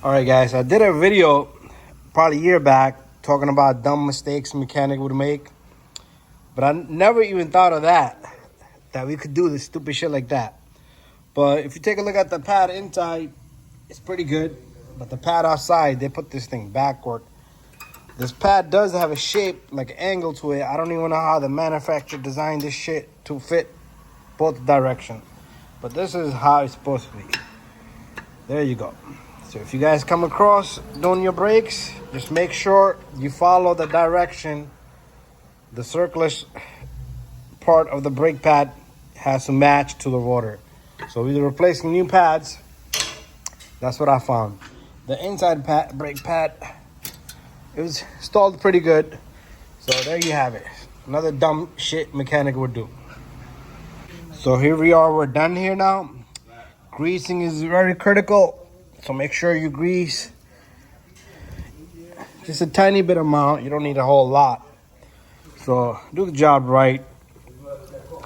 All right, guys, I did a video probably a year back talking about dumb mistakes a mechanic would make, but I never even thought of that we could do this stupid shit like that. But if you take a look at the pad inside, it's pretty good, but the pad outside, they put this thing backward. This pad does have a shape, like an angle to it. I don't even know how the manufacturer designed this shit to fit both directions, but this is how it's supposed to be. There you go. So if you guys come across doing your brakes, just make sure you follow the direction. The circular part of the brake pad has to match to the rotor. So we're replacing new pads. That's what I found. The inside brake pad, it was installed pretty good. So there you have it. Another dumb shit mechanic would do. So here we are, we're done here now. Greasing is very critical. So make sure you grease just a tiny bit amount. You don't need a whole lot. So do the job right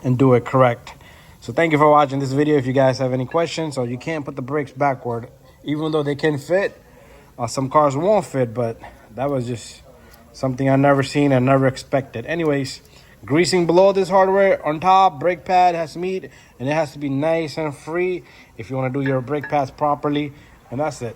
and do it correct. So thank you for watching this video. If you guys have any questions, so you can't put the brakes backward, even though they can fit. Some cars won't fit, but that was just something I never seen and never expected. Anyways, greasing below this hardware, on top, brake pad has to meet, and it has to be nice and free if you want to do your brake pads properly. And that's it.